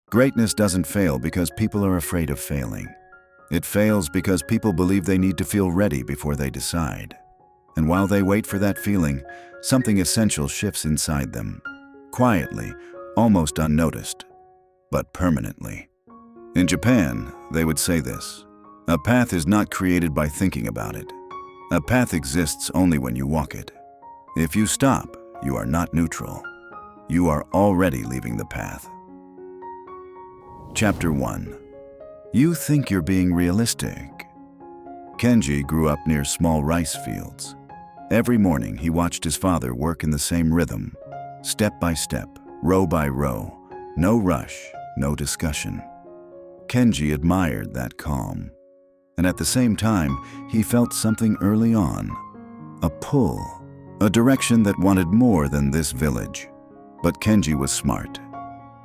Greatness doesn't fail because people are afraid of failing. It fails because people believe they need to feel ready before they decide. And while they wait for that feeling, something essential shifts inside them. Quietly, almost unnoticed, but permanently. In Japan, they would say this: a path is not created by thinking about it. A path exists only when you walk it. If you stop, you are not neutral. You are already leaving the path. Chapter 1. You think you're being realistic. Kenji grew up near small rice fields. Every morning he watched his father work in the same rhythm, step by step, row by row, no rush, no discussion. Kenji admired that calm. And at the same time, he felt something early on. A pull, a direction that wanted more than this village. But Kenji was smart.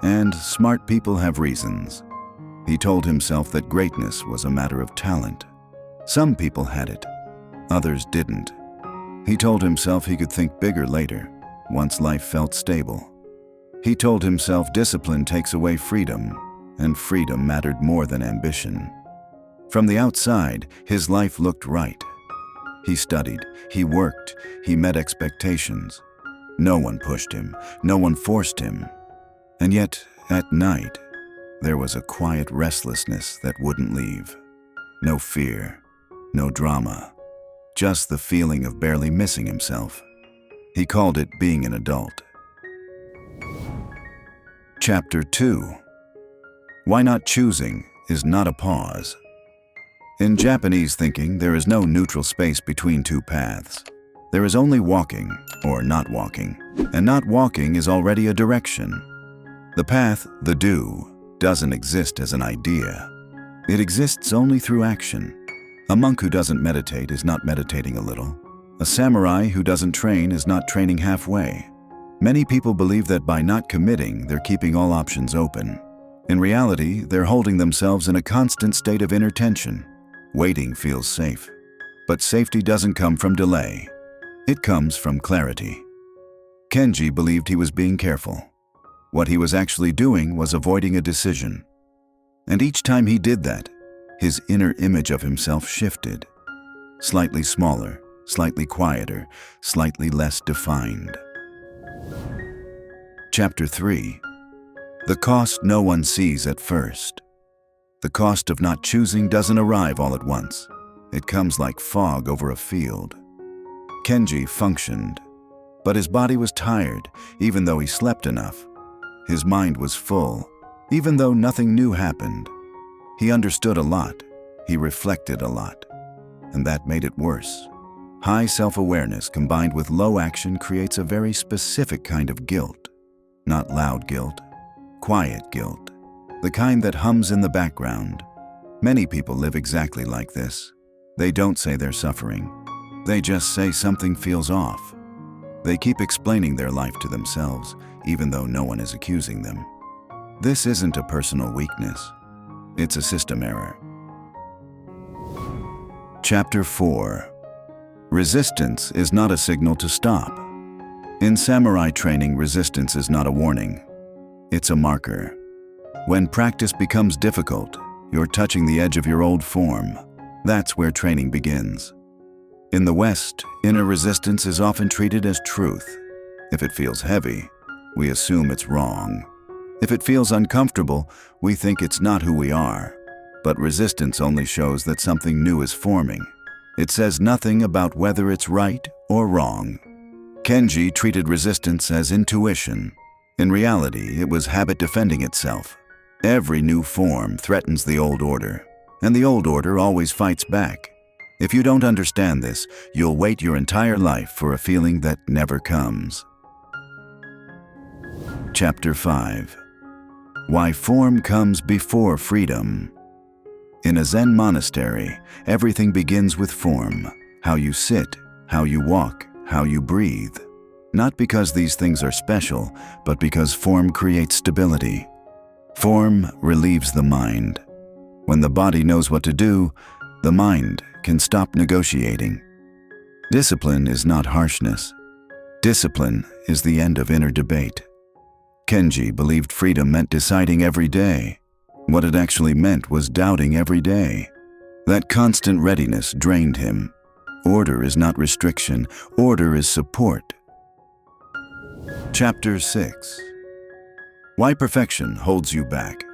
And smart people have reasons. He told himself that greatness was a matter of talent. Some people had it, others didn't. He told himself he could think bigger later, once life felt stable. He told himself discipline takes away freedom, and freedom mattered more than ambition. From the outside, his life looked right. He studied, he worked, he met expectations. No one pushed him, no one forced him. And yet, at night, there was a quiet restlessness that wouldn't leave. No fear, no drama, just the feeling of barely missing himself. He called it being an adult. Chapter 2. Why not choosing is not a pause. In Japanese thinking, there is no neutral space between two paths. There is only walking or not walking, and not walking is already a direction. The path, the do, doesn't exist as an idea. It exists only through action. A monk who doesn't meditate is not meditating a little. A samurai who doesn't train is not training halfway. Many people believe that by not committing, they're keeping all options open. In reality, they're holding themselves in a constant state of inner tension. Waiting feels safe. But safety doesn't come from delay. It comes from clarity. Kenji believed he was being careful. What he was actually doing was avoiding a decision. And each time he did that, his inner image of himself shifted. Slightly smaller, slightly quieter, slightly less defined. Chapter 3. The cost no one sees at first. The cost of not choosing doesn't arrive all at once. It comes like fog over a field. Kenji functioned, but his body was tired, even though he slept enough. His mind was full, even though nothing new happened. He understood a lot, he reflected a lot, and that made it worse. High self-awareness combined with low action creates a very specific kind of guilt. Not loud guilt, quiet guilt, the kind that hums in the background. Many people live exactly like this. They don't say they're suffering. They just say something feels off. They keep explaining their life to themselves, even though no one is accusing them. This isn't a personal weakness. It's a system error. Chapter 4. Resistance is not a signal to stop. In samurai training, resistance is not a warning. It's a marker. When practice becomes difficult, you're touching the edge of your old form. That's where training begins. In the West, inner resistance is often treated as truth. If it feels heavy, we assume it's wrong. If it feels uncomfortable, we think it's not who we are. But resistance only shows that something new is forming. It says nothing about whether it's right or wrong. Kenji treated resistance as intuition. In reality, it was habit defending itself. Every new form threatens the old order, and the old order always fights back. If you don't understand this, you'll wait your entire life for a feeling that never comes. Chapter 5. Why form comes before freedom. In a Zen monastery, everything begins with form. How you sit, how you walk, how you breathe. Not because these things are special, but because form creates stability. Form relieves the mind. When the body knows what to do, the mind can stop negotiating. Discipline is not harshness. Discipline is the end of inner debate. Kenji believed freedom meant deciding every day. What it actually meant was doubting every day. That constant readiness drained him. Order is not restriction, order is support. Chapter 6. Why perfection holds you back.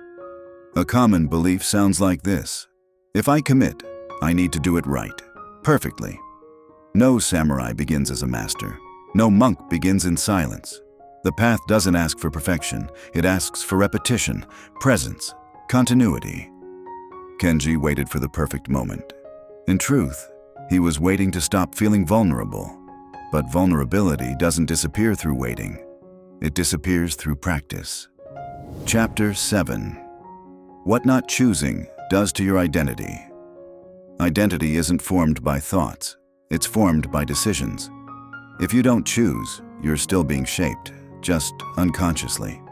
A common belief sounds like this: if I commit, I need to do it right, perfectly. No samurai begins as a master. No monk begins in silence. The path doesn't ask for perfection, it asks for repetition, presence, continuity. Kenji waited for the perfect moment. In truth, he was waiting to stop feeling vulnerable. But vulnerability doesn't disappear through waiting. It disappears through practice. Chapter 7. What not choosing does to your identity. Identity isn't formed by thoughts. It's formed by decisions. If you don't choose, you're still being shaped, just unconsciously.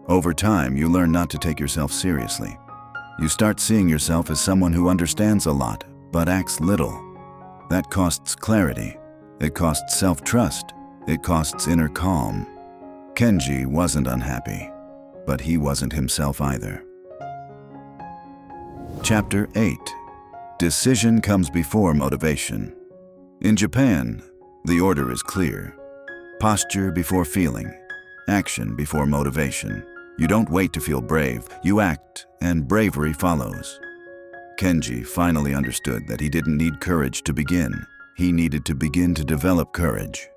Over time, you learn not to take yourself seriously. You start seeing yourself as someone who understands a lot, but acts little. That costs clarity. It costs self-trust. It costs inner calm. Kenji wasn't unhappy, but he wasn't himself either. Chapter 8. Decision comes before motivation. In Japan, the order is clear. Posture before feeling. Action before motivation. You don't wait to feel brave, you act, and bravery follows. Kenji finally understood that he didn't need courage to begin. He needed to begin to develop courage.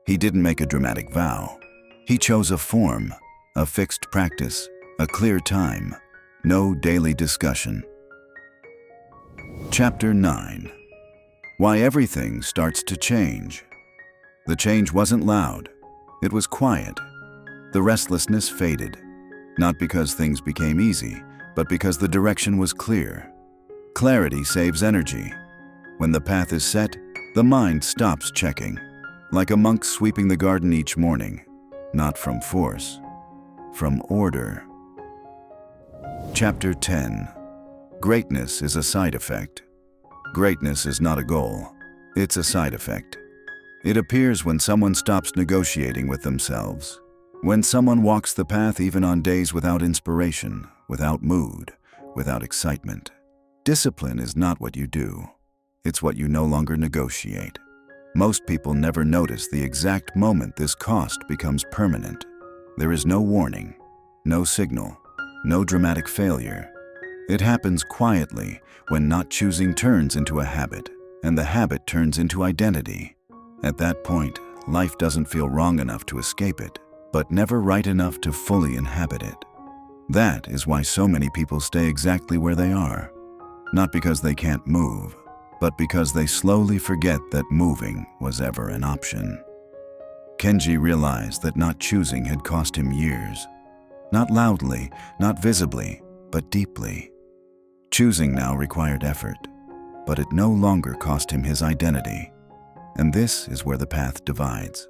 He didn't make a dramatic vow. He chose a form, a fixed practice, a clear time, no daily discussion. Chapter 9. Why everything starts to change. The change wasn't loud. It was quiet. The restlessness faded. Not because things became easy, but because the direction was clear. Clarity saves energy. When the path is set, the mind stops checking, like a monk sweeping the garden each morning, not from force, from order. Chapter 10. Greatness is a side effect. Greatness is not a goal. It's a side effect. It appears when someone stops negotiating with themselves. When someone walks the path even on days without inspiration, without mood, without excitement. Discipline is not what you do. It's what you no longer negotiate. Most people never notice the exact moment this cost becomes permanent. There is no warning, no signal, no dramatic failure. It happens quietly when not choosing turns into a habit, and the habit turns into identity. At that point, life doesn't feel wrong enough to escape it, but never right enough to fully inhabit it. That is why so many people stay exactly where they are. Not because they can't move, but because they slowly forget that moving was ever an option. Kenji realized that not choosing had cost him years. Not loudly, not visibly, but deeply. Choosing now required effort, but it no longer cost him his identity. And this is where the path divides.